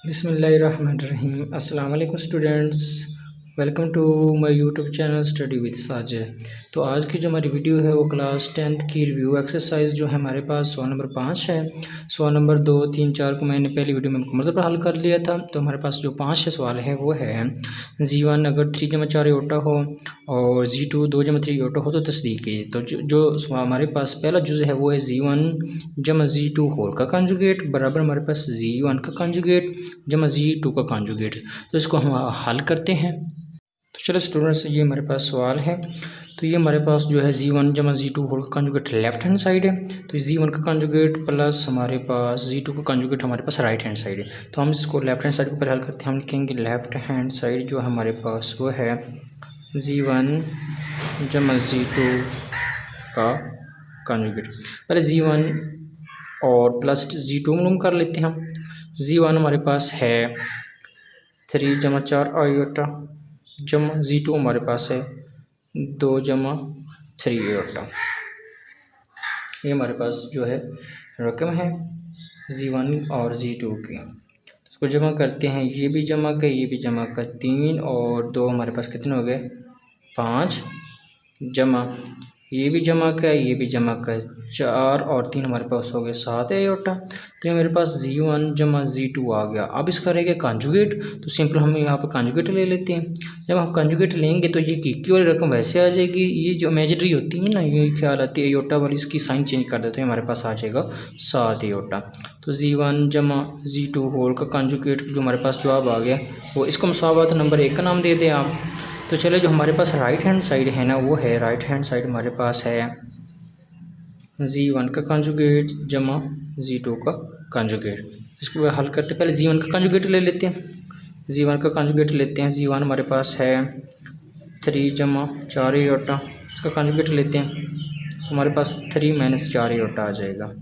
बिस्मिल्लाहिर्रहमानिर्रहीम। अस्सलाम वालेकुम students, welcome to my YouTube channel study with Sajid. तो आज की जो हमारी वीडियो है वो क्लास 10th की रिव्यू एक्सरसाइज जो है हमारे पास सवाल नंबर 5 है। सवाल नंबर 2, 3, 4 को मैंने पहली वीडियो में मुकम्मल तौर पर हल कर लिया था। तो हमारे पास जो 5 सवाल है वो है G1 अगर 3 × 4 आयोटा हो और G2 2 × 3 आयोटा हो तो तस्दीक कीजिए। तो जो हमारे पास पहला जुज़ है वो है G1 जमा G2 होल का कंजुगेट बराबर हमारे पास G1 का कंजुगेट जमा G2 का कंजुगेट। तो इसको हम हल करते हैं। तो चलो स्टूडेंट्स, ये हमारे पास सवाल है। तो ये हमारे पास जो है G1 जमा G2 होल का कंजुगेट लेफ्ट हैंड साइड है। तो G1 का कंजुगेट प्लस हमारे पास G2 का कंजुगेट हमारे पास राइट हैंड साइड है। तो हम इसको लेफ्ट हैंड साइड को पहले हल करते हैं। हम लिखेंगे लेफ्ट हैंड साइड जो हमारे पास वो है G1 जमा G2 का कंजुगेट। पहले G1 और प्लस G2 मालूम कर लेते हैं हम। G1 हमारे पास है 3 × 4 आयोटा जमा G2 हमारे पास है 2 × 3 आयोटा। ये हमारे पास जो है रकम है G1 और G2 की। इसको जमा करते हैं, ये भी जमा कर ये भी जमा कर 3 और 2 हमारे पास कितने हो गए 5 जमा ये भी जमा कर ये भी जमा कर 4 और 3 हमारे पास हो गए 7 आयोटा। तो ये मेरे पास G1 जमा G2 आ गया। अब इसका रहेगा कंजुगेट। तो सिंपल हम यहाँ पर कंजुगेट ले लेते हैं। जब हम कंजुगेट लेंगे तो ये की वाली रकम वैसे आ जाएगी। ये जो इमेजिनरी होती है ना, ये ख्याल आती है आयोटा वाली, इसकी साइन चेंज कर देते हैं, हमारे पास आ जाएगा 7 आयोटा। तो G1 जमा G2 होल का कंजुगेट जो हमारे पास जवाब आ गया वो इसको मुसावात नंबर 1 का नाम दे दें आप। तो चले जो हमारे पास राइट हैंड साइड है ना, वो है राइट हैंड साइड हमारे पास है G1 का कंजुगेट जमा G2 का कंजुगेट। इसको हल करते पहले G1 का कंजुगेट ले लेते हैं। G1 का कंजुगेट लेते हैं। G1 हमारे पास है 3 × 4 आयोटा। इसका कंजुगेट लेते हैं तो हमारे पास 3 - 4 आयोटा आ जाएगा।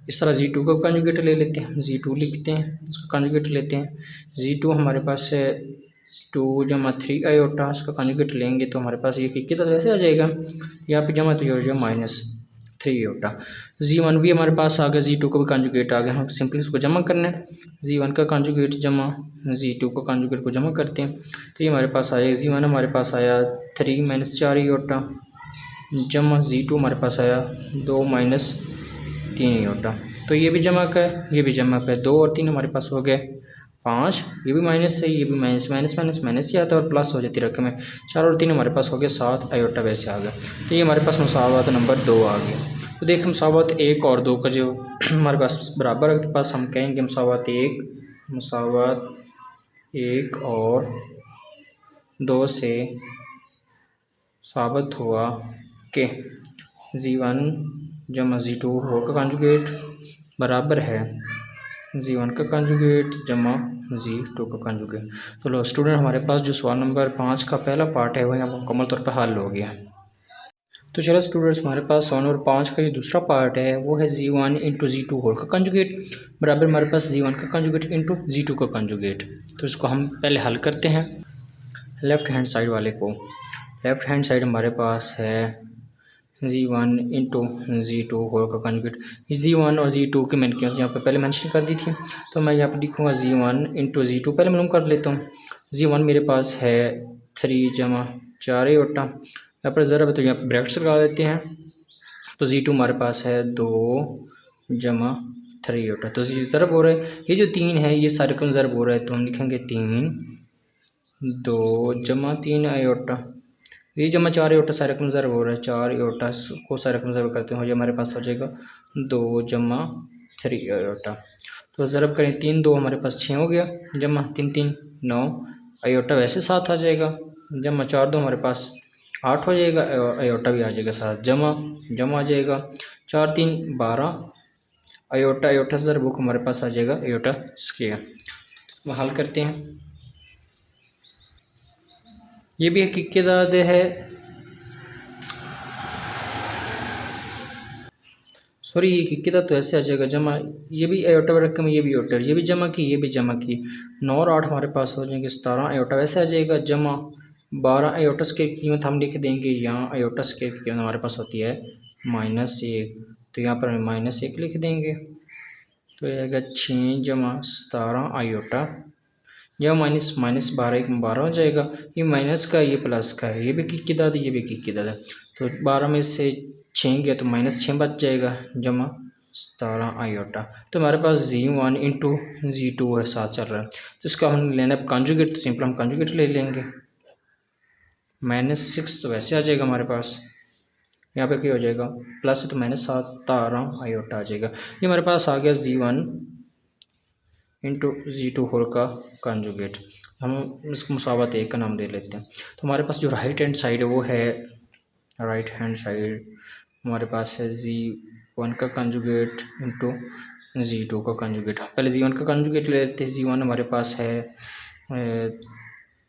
इस तरह G2 का कंजुगेट ले लेते हैं। G2 लिखते हैं, इसका कंजुगेट लेते हैं। G2 हमारे पास है 2 × 3 आयोटा। इसका कंजुगेट लेंगे तो हमारे पास ये कितना तो वैसे आ जाएगा, यहाँ पे जमा तो ये हो जाएगा -3 आयोटा। G1 भी हमारे पास आ गया, G2 का भी कंजुगेट आ गया। हम सिंपली इसको जमा करना है। G1 का कंजुगेट जमा G2 का कंजुगेट को जमा करते हैं तो ये हमारे पास आया G1 हमारे पास आया 3 - 4 आयोटा जमा G2 हमारे पास आया 2 - 3 आयोटा। तो ये भी जमा कर ये भी जमा कर 2 और 3 हमारे पास हो गए 5। ये भी माइनस है, ये भी माइनस माइनस माइनस माइनस ही आता है और प्लस हो जाती रकम है। 4 और 3 हमारे पास हो गए 7 आयोटा वैसे आ गया। तो ये हमारे पास मुसावात नंबर 2 आ गया। तो देख मुसावात 1 और 2 का जो हमारे पास बराबर है, पास हम कहेंगे मुसावात 1 और 2 से साबित हुआ कि G1 जमा G2 होल का कंजुगेट बराबर है G1 का कंजुगेट जमा G2 का कंजुगेट। तो लो स्टूडेंट, हमारे पास जो सवाल नंबर 5 का पहला पार्ट है वो यहाँ पर मुकम्मल तौर पर हल हो गया। तो चलो स्टूडेंट्स, हमारे पास सवाल नंबर 5 का जो दूसरा पार्ट है वो है G1 × G2 होल का कंजुगेट बराबर हमारे पास G1 का कंजुगेट इंटू G2 का कंजुगेट। तो इसको हम पहले हल करते हैं लेफ्ट हैंड साइड वाले को। लेफ्ट हैंड साइड हमारे पास है G1 × G2 होल का कंजुगेट। G1 और G2 की मैंने यहाँ पे पहले मेंशन कर दी थी, तो मैं यहाँ पे लिखूँगा G1 × G2 पहले मालूम कर लेता हूँ। G1 मेरे पास है 3 × 4 आयोटा। यहाँ पर ज़रा तो यहाँ पर ब्रैकेट्स लगा देते हैं। तो G2 हमारे पास है 2 × 3 आयोटा। तो ज़रब हो रहा है, ये जो 3 है ये सारे रकम ज़रब हो रहा है, तो हम लिखेंगे 3 2 × 3 आयोटा। ये जमा 4 आयोटा सारे रकम ज़रब हो रहा है, 4 आयोटा को सारे रकम ज़रब करते हैं, ये हमारे पास हो जाएगा 2 × 3 आयोटा। तो ज़रब करें 3 2 हमारे पास 6 हो गया, जमा 3 3 9 आयोटा वैसे 7 आ जाएगा, जमा 4 2 हमारे पास 8 हो जाएगा, आयोटा भी आ जाएगा 7, जमा आ जाएगा 4 3 12 आयोटा। आयोटा से ज़रब बुक हमारे पास आ जाएगा आयोटा स्क्वायर। तो हल करते हैं। ये भी हकीकत है, सॉरी ये हकीकत तो ऐसे आ जाएगा जमा, ये भी आयोटा रकम, ये भी आयोटा, ये भी जमा की ये भी जमा की, 9 और 8 हमारे पास हो जाएंगे 17 आयोटा वैसे आ जाएगा, जमा 12 आयोटा स्क्वायर की कीमत हम लिख देंगे, यहाँ आयोटा स्क्वायर की कीमत हमारे पास होती है -1, तो यहाँ पर हम -1 लिख देंगे। तो ये आएगा 6 जमा 17 आयोटा, यह माइनस माइनस 12 एक 12 हो जाएगा, ये माइनस का ये प्लस का है, ये भी किक की दाद ये भी किक की दाद है। तो 12 में से 6 गया तो -6 बच जाएगा जमा 17 आयोटा। तो हमारे पास Z1 इंटू Z2 है साथ चल रहा है, तो इसका हम लेना है कॉन्जुगेट, तो सिंपल हम कॉन्जुगेट ले लेंगे। -6 तो वैसे आ जाएगा हमारे पास, यहाँ पे क्या हो जाएगा प्लस, तो -17 आयोटा आ जाएगा। ये हमारे पास आ गया Z1 इंटू Z2 होल का कॉन्जुगेट। हम इसको मुसावत एक का नाम दे लेते हैं। तो हमारे पास जो राइट हैंड साइड है वो है, राइट हैंड साइड हमारे पास है Z1 का कॉन्जुगेट इंटू Z2 का कॉन्जुगेट। पहले Z1 का कॉन्जुगेट ले लेते हैं। Z1 हमारे पास है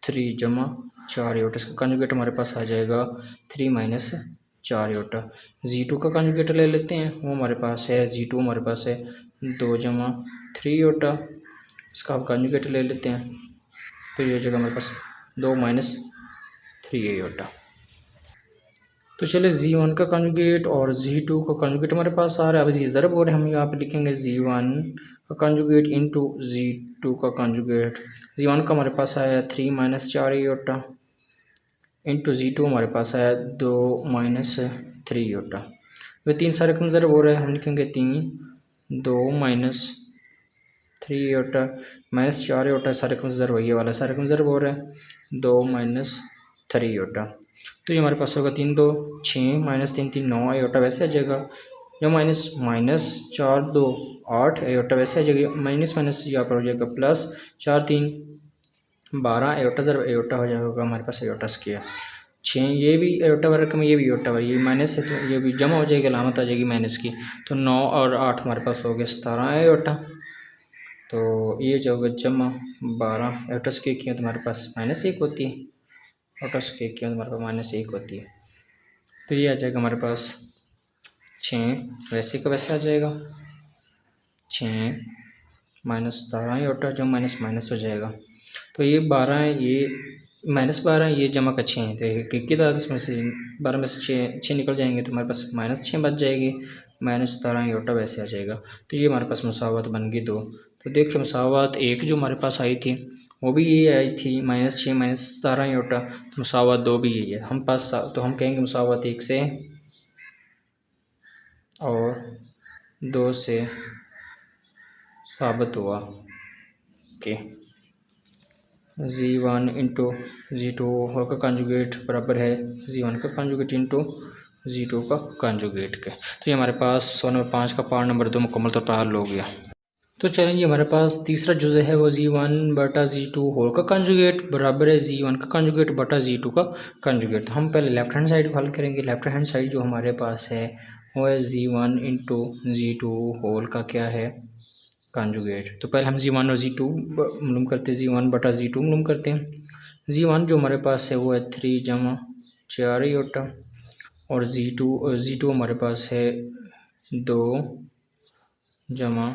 3 जमा 4 आयोटा, इसका कॉन्जुगेट हमारे पास आ जाएगा 3 माइनस 4 आयोटा। Z2 का कॉन्जुगेट ले लेते हैं, वो हमारे पास है Z2 हमारे पास है 2 जमा 3 आयोटा, इसका हम कॉन्जुगेट ले लेते हैं। तो ये हो जाएगा हमारे पास 2 माइनस 3 आयोटा। तो चलिए Z1 का कॉन्जुगेट और Z2 का कॉन्जुगेट हमारे पास आ रहा है। अब ये ज़रब हो रहा है, हम यहाँ पे लिखेंगे Z1 का कॉन्जुगेट इंटू Z2 का कॉन्जुगेट। Z1 का हमारे पास आया 3 माइनस 4 आयोटा इंटू Z2 हमारे पास आया 2 माइनस 3 आयोटा। वे तीन सारे रकम ज़रब हो रहे हैं, हम लिखेंगे 3 2 माइनस 3 आयोटा माइनस 4 आयोटा, सारे रकम ज़रब वही वाला सारे रकम ज़रब हो रहा है 2 माइनस 3 आयोटा। तो ये हमारे पास होगा 3 2 6 माइनस 3 3 9 आयोटा वैसे आ जाएगा, जो माइनस माइनस 4 2 8 आयोटा वैसे आ जाएगा, माइनस माइनस यहाँ पर हो जाएगा प्लस 4 3 12 आयोटा ज़रब आयोटा हो जाएगा हमारे पास आयोटा स्क्वायर 6। ये भी आयोटा वाला रकम, ये भी आयोटा वाला, ये माइनस है तो ये भी जमा हो जाएगी, अलामत आ जाएगी माइनस की। तो 9 और 8 हमारे पास हो गया 17 आयोटा। तो ये जो होगा जमा 12 आयोटा स्क्वायर किया तो हमारे पास -1 होती है, आयोटा स्क्वायर किया तो हमारे पास -1 होती है। तो ये आ जाएगा हमारे पास 6 वैसे का वैसे आ जाएगा 6 माइनस 17 आयोटा, जो माइनस माइनस हो जाएगा। तो ये 12 है, ये -12 है, ये जमा का 6 है, तो कितना इसमें से 12 में से 6 निकल जाएंगे तो हमारे पास -6 बच जाएगी, -17 आयोटा वैसे आ जाएगा। तो ये हमारे पास मुसावत बन गई 2। तो देखिए मुसावत एक जो हमारे पास आई थी वो भी ये आई थी -6 -17 आयोटा, तो मुसावत 2 भी यही है हम पास। तो हम कहेंगे मुसावत 1 से और 2 से साबित हुआ कि Z1 इंटू Z2 का कॉन्जुगेट बराबर है Z1 का कॉन्जुगेट इंटू Z2 का कॉन्जुगेट के। तो ये हमारे पास सवाल नंबर 5 का पार्ट नंबर 2 मुकम्मल तौर पर हल हो गया। तो चलेंगे हमारे पास तीसरा जुज़ है वो Z1 बटा Z2 होल का कॉन्जुगेट बराबर है Z1 का कॉन्जुगेट बटा Z2 का कॉन्जुगेट। तो हम पहले लेफ्ट हैंड साइड हल करेंगे। लेफ्ट हैंड साइड जो हमारे पास है वो है Z1 इंटू Z2 होल का क्या है कॉन्जुगेट। तो पहले हम Z1 और Z2 मालूम करते हैं, Z1 बटा Z2 मालूम करते हैं। Z1 जो हमारे पास है वो है 3 जमा 4 आयोटा और Z2 हमारे पास है 2 जमा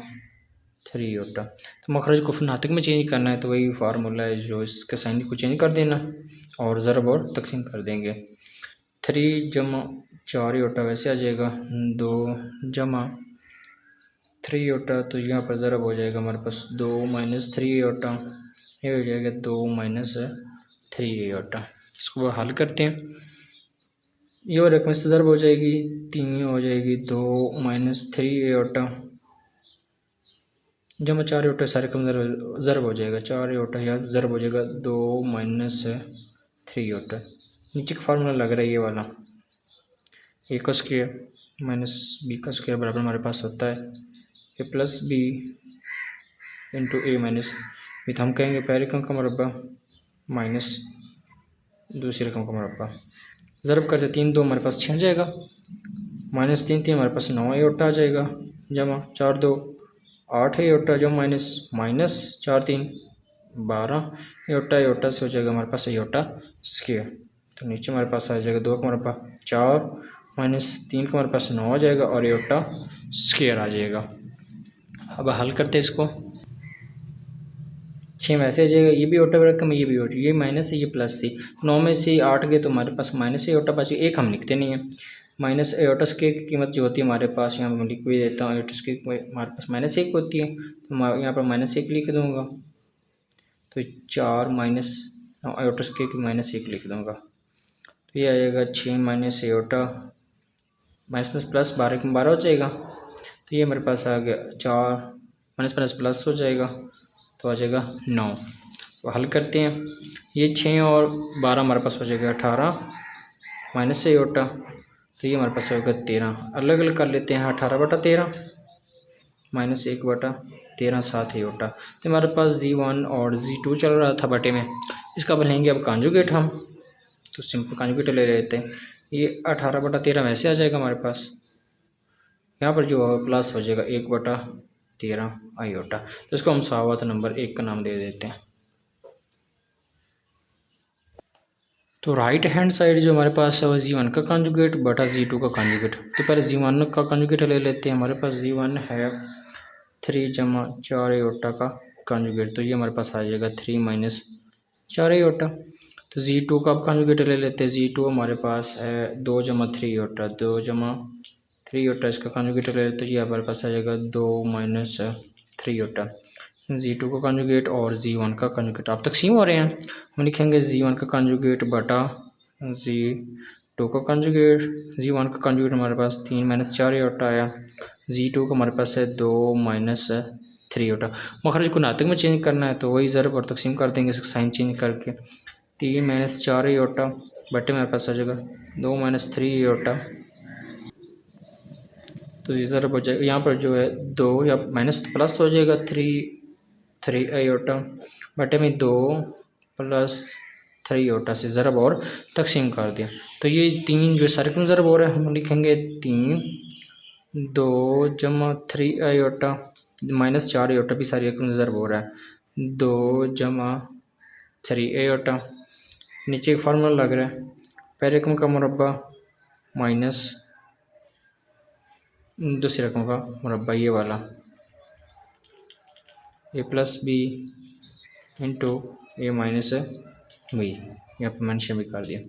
3 आयोटा। तो मखरज को नातिक में चेंज करना है तो वही फार्मूला है जो इसके साइन को चेंज कर देना और ज़रब और तकसीम कर देंगे। 3 जमा 4 आयोटा वैसे आ जाएगा 2 जमा 3 आयोटा, तो यहाँ पर ज़रब हो जाएगा हमारे पास 2 माइनस 3 आयोटा, ये हो जाएगा 2 माइनस 3 आयोटा। इसको हल करते हैं, ये रकम से ज़रब हो जाएगी 3 हो जाएगी 2 माइनस 3 आयोटा जमा 4 आयोटा, सारे कम ज़रब हो जाएगा 4 आयोटा, या ज़रब हो जाएगा 2 माइनस 3 आयोटा। नीचे का फार्मूला लग रहा है ये वाला, ए का स्क्वायर माइनस बी का स्क्वायर बराबर हमारे पास होता है ए plus B into A minus B. तो हम कहेंगे पहली रकम का मुरब्बा माइनस दूसरी रकम का मुरब्बा, ज़रब करते 3 2 हमारे पास 6 जाएगा, माइनस 3 3 हमारे पास 9 आयोटा आ जाएगा, जमा 4 2 8 आयोटा, जो माइनस माइनस 4 3 12 आयोटा से हो जाएगा हमारे पास आयोटा स्क्वायर। तो नीचे हमारे पास आ जाएगा 2 का मुरब्बा 4 माइनस 3 का हमारे पास 9 आ जाएगा और आयोटा स्क्वायर आ जाएगा। अब हल करते हैं इसको, 6 वैसे आ जाएगा, ये भी आयोटा रकम है, ये भी आयोटा, ये माइनस है ये प्लस है, 9 में से 8 गए तो हमारे पास माइनस आयोटा बचे, एक हम लिखते नहीं है। माइनस एयोटा स्क्वायर की कीमत जो होती है हमारे पास, यहाँ पर मैं लिख भी देता हूँ, एयोटा स्क्वायर हमारे पास -1 होती है, तो मैं यहाँ पर -1 लिख दूँगा। तो 4 माइनस एयोटा स्क्वायर की -1 लिख दूँगा, तो ये आ जाएगा 6 माइनस एयोटा माइनस प्लस 12 के 12 हो जाएगा। तो ये मेरे पास आ गया 4 माइनस प्लस हो जाएगा, तो आ जाएगा 9। तो हल करते हैं, ये 6 और 12 हमारे पास हो जाएगा 18 माइनस एयोटा, तो ये हमारे पास होगा 13। अलग अलग कर लेते हैं, 18/13 -1/13 7 एयोटा। तो हमारे पास G1 और G2 चल रहा था बटे में, इसका बनेंगे अब कांजुगेट हम, तो सिंपल कांजुगेट ले लेते हैं। ये 18/13 वैसे आ जाएगा हमारे पास, यहाँ पर जो प्लस हो जाएगा 1/13 आयोटा, तो इसको हम मुसावात नंबर 1 का नाम दे देते हैं। तो राइट हैंड साइड जो हमारे पास है वो G1 का कॉन्जुगेट बटा G2 का कॉन्जुगेट। तो पहले G1 का कॉन्जुगेट ले लेते हैं। हमारे पास G1 है 3 जमा 4 एयोटा का कॉन्जुगेट, तो ये हमारे पास आ जाएगा 3 माइनस 4 एयोटा। तो G2 का कॉन्जुगेट ले लेते हैं। G2 हमारे पास है 2 जमा 3 एयोटा, 2 जमा 3 एयोटा, इसका कॉन्जुगेट ले लेते हैं, ये हमारे पास आ जाएगा 2 माइनस 3 एयोटा। G2 का कॉन्जुगेट और G1 का कॉन्जुगेट आप तकसीम हो रहे हैं, हम लिखेंगे G1 का कॉन्जुगेट बटा G2 का कॉन्जुगेट। G1 का कॉन्जुगेट हमारे पास 3 माइनस 4 एयोटा आया, G2 का हमारे पास है 2 माइनस 3 एयोटा। मखरज को नातक में चेंज करना है तो वही ज़रब और तकसीम कर देंगे, इसका साइन चेंज करके। 3 माइनस 4 एयोटा बटे मेरे पास आ जाएगा 2 माइनस 3 एयोटा, तो ये ज़रब हो जाएगा। यहाँ पर जो है 2 या माइनस प्लस हो जाएगा 3 एयोटा बटे में 2 प्लस 3 एयोटा से ज़रब और तकसीम कर दिया। तो ये 3 जो सर्कल में ज़रब हो रहा है, हम लिखेंगे 3 2 जमा 3 एयोटा माइनस 4 एयोटा भी सारी सर्कल में ज़रब हो रहा है, 2 जमा 3 एयोटा। नीचे एक फार्मूला लग रहा है, पहले रकम का मुरब्बा माइनस दूसरी रकम का मुरब्बा, ये वाला a plus B into A minus B, यहाँ पर मेंशन भी कर दिया।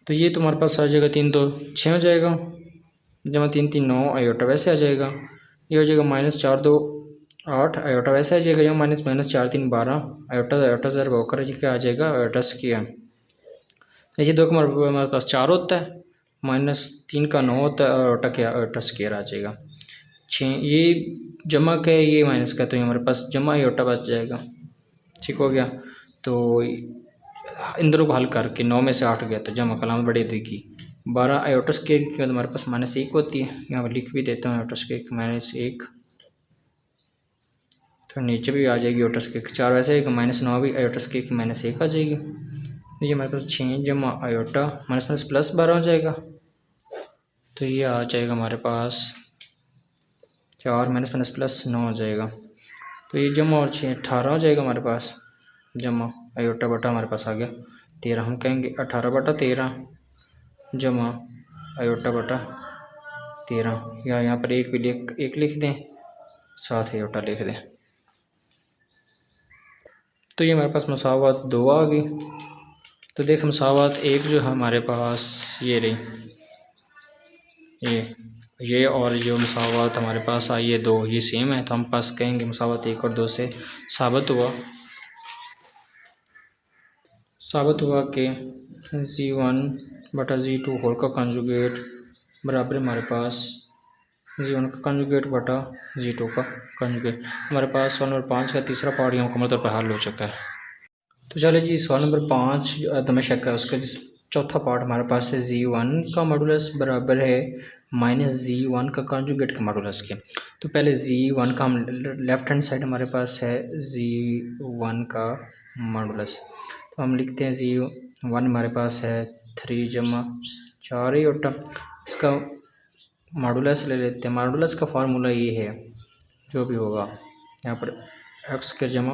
तो ये तुम्हारे पास आ जाएगा 3 2 6 हो जाएगा, जमा 3 3 9 आयोटा वैसे आ जाएगा। ये हो जाएगा माइनस 4 2 8 आयोटा वैसे आ जाएगा, यहाँ माइनस 4 3 12 आयोटा ज़रब होकर ये क्या आ जाएगा, आयोटा स्क्वायर। ये दो का हमारे पास 4 होता है, -3 का 9 होता है, और आयोटा क्या, आयोटा स्क्वायर आ जाएगा 6। ये जमा का है, ये माइनस का, तो हमारे पास जमा आयोटा बच जाएगा। ठीक हो गया। तो इन दोनों को हल करके 9 में से 8 गया तो जमा कलाम बड़े देगी 12 आयोटा स्क्वायर की कीमत हमारे पास -1 होती है। यहाँ पर लिख भी देता हूँ आयोटा स्क्वायर -1, तो नीचे भी आ जाएगी आयोटा स्क्वायर 4 वैसे -9 भी आयोटा स्क्वायर की -1 आ जाएगी। तो ये हमारे पास 6 जमा आयोटा माइनस प्लस 12 हो जाएगा, तो ये आ जाएगा हमारे पास 4 माइनस प्लस 9 हो जाएगा। तो ये जमा और 6 18 हो जाएगा हमारे पास, जमा आयोटा बटा हमारे पास आ गया 13। हम कहेंगे 18/13 जमा आयोटा बटा 13, या यहाँ पर एक भी लिख दें, साथ आयोटा लिख दें। तो ये हमारे पास मसावत 2 आ गई। तो देख मसावत 1 जो है हमारे पास ये रही, ये और जो मसावत हमारे पास आई है 2, ये सेम है, तो हम पास कहेंगे मसावत 1 और 2 से साबित हुआ कि G1 बटा G2 होल का कॉन्जुगेट बराबर हमारे पास G1 का कॉन्जुगेट बटा G2 का कॉन्जुगेट। हमारे पास सवाल नंबर 5 का तीसरा पार्ट यहाँ मुकम्मल तौर पर हल हो चुका है। तो चलिए जी, सवाल नंबर 5 दम शक है, उसका चौथा पार्ट हमारे पास है G1 का मॉडुलस बराबर है -G1 का कॉन्जुगेट के मॉडुलस के। तो पहले G1 का हम लेफ्ट हैंड साइड हमारे पास है G1 का मॉडुलस, तो हम लिखते हैं G1 हमारे पास है 3 जमा 4 एयोटा। इसका मॉडुलस ले लेते हैं। मॉडुलस का फार्मूला ये है, जो भी होगा यहाँ पर x के जमा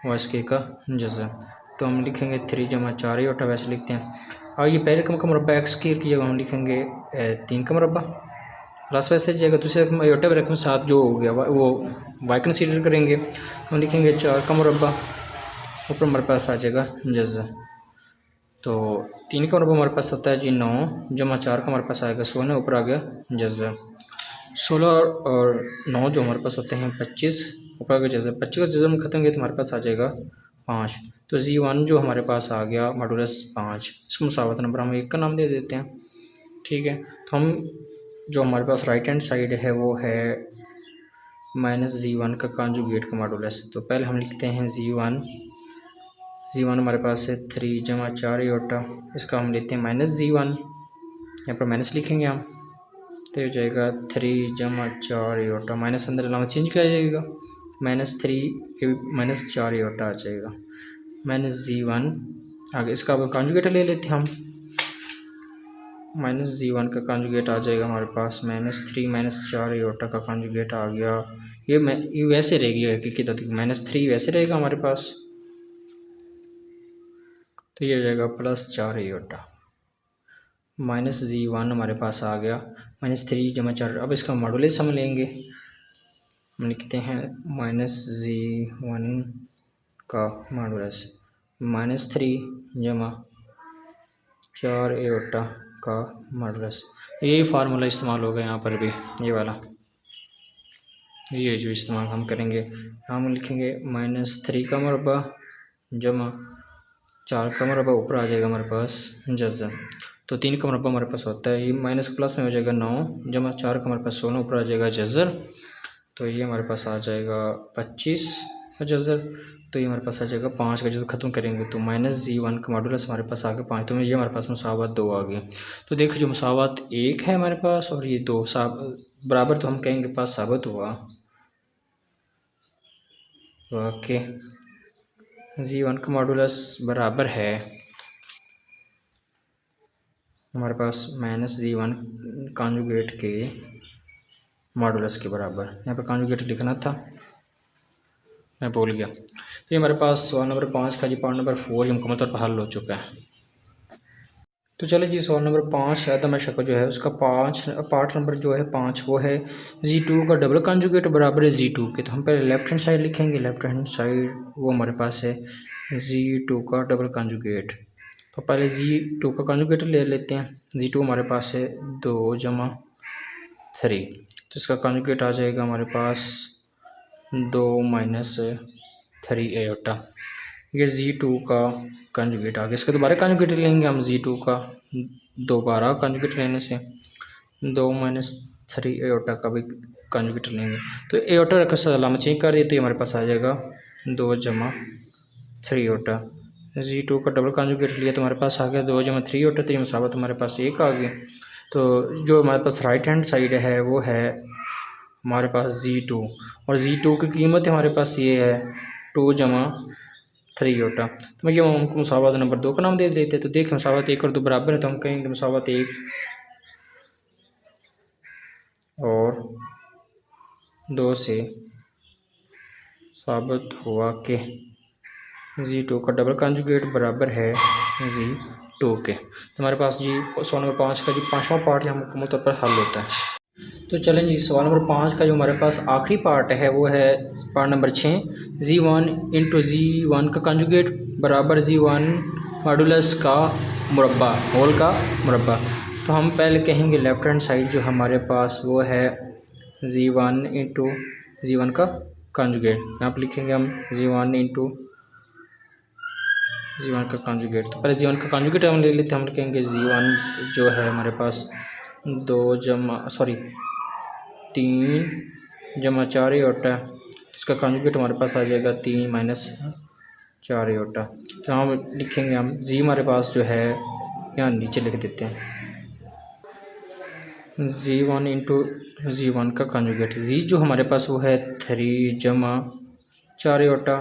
वाई स्क्वायर का जज़ा, तो हम लिखेंगे 3 जमा 4 एयोटा वैसे लिखते हैं। और ये पहले रकम का मुरब्बा x स्क्वायर की जगह हम लिखेंगे 3 का मुरब्बा प्लस वैसे जाएगा, दूसरी रकम आयोटा रकम साथ जो हो गया वो y कंसीडर करेंगे, हम लिखेंगे 4 का मुरब्बा, ऊपर हमारे पास आ जाएगा जज़ा। तो 3 का मरबा हमारे पास होता है जी 9 जमा 4 का हमारे पास आएगा 16, ऊपर आ गया जज़र। 16 और 9 जो हमारे पास होते हैं 25, ऊपर आ गया जज़र। 25 का जज़र में ख़त्म किया तो हमारे पास आ जाएगा 5। तो Z1 जो हमारे पास आ गया मॉडुलस 5। इसको मुसावत नंबर हम 1 का नाम दे देते हैं। ठीक है, तो हम जो हमारे पास राइट हैंड साइड है वो है -Z1 का कॉन्जुगेट का मॉडुलस। तो पहले हम लिखते हैं Z1 हमारे पास है 3 जमा 4 योटा, इसका हम लेते हैं -Z1, यहाँ पर माइनस लिखेंगे हम, तो हो जाएगा 3 जमा 4 योटा, माइनस अंदर अलावा चेंज किया जाएगा, -3 -4 योटा आ जाएगा, -Z1 आगे इसका कॉन्जुगेट ले लेते हैं हम। -Z1 का कॉन्जुगेट आ जाएगा हमारे पास -3 -4 योटा का कॉन्जुगेट आ गया। ये वैसे रहेगी हकीकत, -3 वैसे रहेगा हमारे पास, तो ये हो जाएगा +4 योटा। -Z1 हमारे पास आ गया -3 जमा 4। अब इसका मॉडुलस हम लेंगे, हम लिखते हैं -Z1 का मॉडुलस -3 जमा 4 योटा का मॉडुलस। यही फार्मूला इस्तेमाल होगा यहाँ पर भी, ये वाला, ये जो इस्तेमाल हम करेंगे, हम लिखेंगे -3 का मरबा जमा 4 का मरबा, ऊपर आ जाएगा हमारे पास जज़र। तो 3 का मरबा हमारे पास होता है, ये माइनस प्लस में हो जाएगा 9 जमा 4 का हमारे पास 16, ऊपर आ जाएगा जज़र। तो ये हमारे पास आ जाएगा 25 का जज़र, तो ये हमारे पास आ जाएगा 5 का जज़र। ख़त्म करेंगे तो -Z1 का मॉडुलस हमारे पास आ गया 5, तो ये हमारे पास मुसावत 2 आ गई। तो देखो जो मुसावत 1 है हमारे पास और ये 2 बराबर, तो हम कहेंगे पास साबित हुआ। ओके, Z1 का मॉडुलस बराबर है हमारे पास -Z1 कॉन्जुगेट के मॉडुलस के बराबर। यहाँ पर कॉन्जुगेट लिखना था, मैं भूल गया। तो ये हमारे पास सवाल नंबर 5 का जी पार्ट नंबर 4 ये मुकम्मल तौर पर हल हो चुका है। तो चलिए जी सवाल नंबर 5 है अदम शक जो है उसका पार्ट नंबर जो है 5 वो है Z2 का डबल कॉन्जुगेट बराबर है Z2 के। तो हम पहले लेफ्ट हैंड साइड लिखेंगे, लेफ्ट हैंड साइड वो हमारे पास है Z2 का डबल कॉन्जुगेट। तो पहले Z2 का कॉन्जुगेट ले लेते हैं। Z2 हमारे पास है 2 जमा 3, तो इसका कॉन्जुगेट आ जाएगा हमारे पास 2 माइनस 3 एटा। ये Z2 का कॉन्जुगेट आ गया। इसका दोबारा कॉन्जुगेट लेंगे हम, Z2 का दोबारा कॉन्जुगेट लेने से 2 माइनस 3 एटा का भी कॉन्जुगेट लेंगे। तो एटा का सलाम चेंज कर दिए तो हमारे पास आ जाएगा 2 जमा 3 एटा। Z2 का डबल कॉन्जुगेट लिया तो हमारे पास आ गया 2 जमा 3 एटा, तो ये मुसावत हमारे पास 1 आ गया। तो जो हमारे पास राइट हैंड साइड है वो है हमारे पास Z2, और Z2 की कीमत हमारे पास ये है 2 जमा 3 एटा। तो ये हम मुसावत नंबर 2 का नाम दे देते हैं। तो देखिए मुसावत 1 और 2 बराबर है, तो हम कहेंगे मुसावत 1 और 2 से साबित हुआ कि Z2 का डबल कॉन्जुगेट बराबर है Z2 के। तो हमारे पास जी सवाल नंबर 5 का जी 5वां पार्ट यहाँ मुकम्मल तौर पर हल होता है। तो चलें जी सवाल नंबर 5 का जो हमारे पास आखिरी पार्ट है वो है part number 6 Z1 into Z1 का कॉन्जुगेट बराबर Z1 मॉडुलस का मुरब्बा, होल का मुरब्बा। तो हम पहले कहेंगे लेफ्ट हैंड साइड जो हमारे पास वो है Z1 इंटू Z1 का कॉन्जुगेट। यहाँ पर लिखेंगे हम Z1 इंटू Z1 का कॉन्जुगेट। तो पहले Z1 का कॉन्जुगेट हम ले लेते हैं, हम लिखेंगे Z1 जो है हमारे पास 3 जमा 4 एटा, इसका कॉन्जुगेट हमारे पास आ जाएगा 3 माइनस 4 एटा। तो हम लिखेंगे हम Z हमारे पास जो है यहाँ नीचे लिख देते हैं Z1 इंटू Z1 का कॉन्जुगेट। Z जो हमारे पास वो है 3 जमा 4 एटा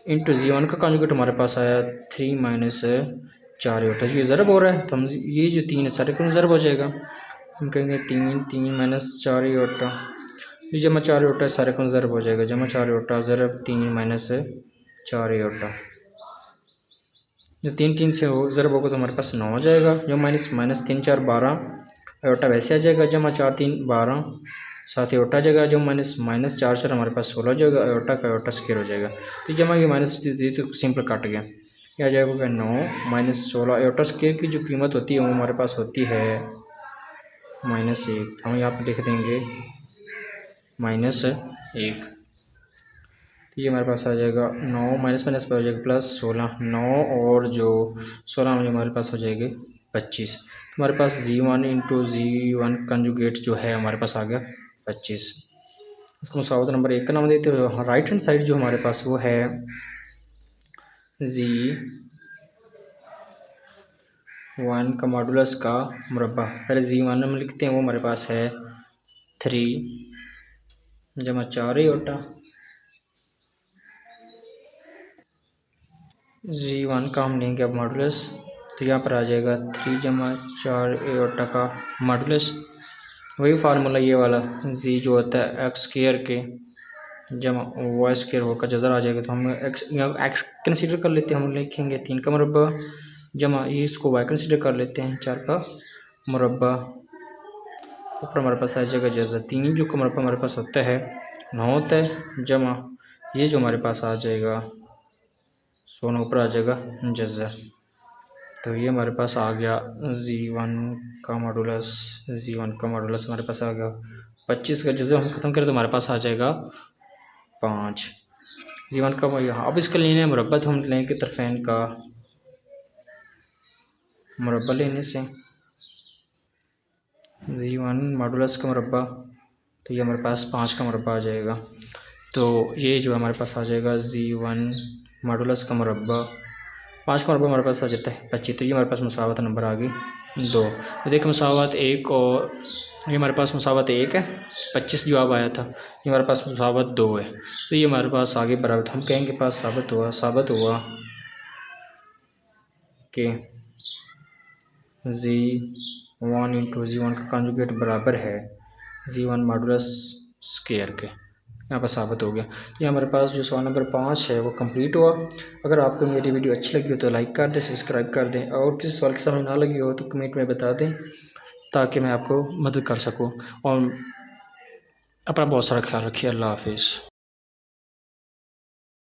इंटू Z1 का कॉन्जुगेट हमारे पास आया 3 माइनस 4 एटा। ये ज़रब हो रहा है तो हम ये जो 3 है सारे को ज़रब हो जाएगा, हम कहेंगे 3 माइनस 4 एटा, ये जमा 4 एटा सारे को ज़रब हो जाएगा, जमा 4 एटा ज़रब 3 माइनस 4 एटा। जो 3 से हो ज़रब होगा तो हमारे पास 9 हो जाएगा, जो माइनस 3 4 12 एटा वैसे आ जाएगा, जमा 4 3 12 साथ ही एटा आ जाएगा, जो माइनस 4 4 हमारे पास 16 हो जाएगा, एटा का एटा स्क्वायर हो जाएगा। तो जमा ये माइनस तो सिंपल कट गया, यह आ जाएगा 9 माइनस 16। आयोटा स्क्वायर की जो कीमत होती है वो हमारे पास होती है -1। हम यहाँ पर लिख देंगे -1। तो ये हमारे पास आ जाएगा 9 माइनस माइनस पर हो जाएगा +16। 9 और जो 16 में हमारे पास हो जाएगी 25। तो हमारे पास Z1 इंटू Z1 कंजुगेट जो है हमारे पास आ गया 25। उसको मुसावत नंबर 1 का नाम देते हुए राइट हैंड साइड जो हमारे पास वो है Z1 का मॉडुलस का मुरब्बा। पहले Z1 में लिखते हैं, वो हमारे पास है 3 जमा 4 आयोटा। Z1 का हम लेंगे अब मॉडुलस, तो यहाँ पर आ जाएगा 3 जमा 4 आयोटा का मॉडुलस। वही फार्मूला ये वाला Z जो होता है x स्क्वायर के जमा y स्क्वायर होकर जज़र आ जाएगा। तो हम x कंसीडर कर लेते हैं, हम लिखेंगे 3 का मुरब्बा जमा ये इसको y कंसीडर कर लेते हैं 4 का मुरब्बा। ऊपर हमारे पास आ जाएगा जज़र 3 जो का मुरब्बा हमारे पास होता है 9 होता है जमा ये जो हमारे पास आ जाएगा 16 ऊपर आ जाएगा जज़र। तो ये हमारे पास आ गया Z1 का मॉडुलस। Z1 का मॉडुलस हमारे पास आ गया 25 का जज़र हम ख़त्म करें तो हमारे पास आ जाएगा 5। Z1 का यहाँ अब इसका लेने मुरब्बा, तो हम लेंगे तरफैन का मुरब्बा लेने से Z1 मॉडुलस का मुरब्बा, तो ये हमारे पास 5 का मुरब्बा आ जाएगा। तो ये जो हमारे पास आ जाएगा Z1 मॉडुलस का मुरब्बा 5 का मुरब्बा हमारे पास आ जाता है 25। तो ये हमारे पास मुसावत नंबर आ गई 2। तो देखो मुसावत 1 और ये हमारे पास मुसावत 1 है, 25 जवाब आया था। ये हमारे पास मुसावत 2 है, तो ये हमारे पास आगे बराबर। हम कहेंगे पास साबित हुआ कि Z1 इंटू Z1 का कंजुगेट बराबर है Z1 मॉडुलस स्क्वायर के। यहाँ पर साबित हो गया। तो ये हमारे पास जो सवाल नंबर 5 है वो कंप्लीट हुआ। अगर आपको मेरी वीडियो अच्छी लगी हो तो लाइक कर दें, सब्सक्राइब कर दें, और किसी सवाल की समझ ना लगी हो तो कमेंट में बता दें ताकि मैं आपको मदद कर सकूं। और अपना बहुत सारा ख्याल रखिए। अल्लाह हाफिज़।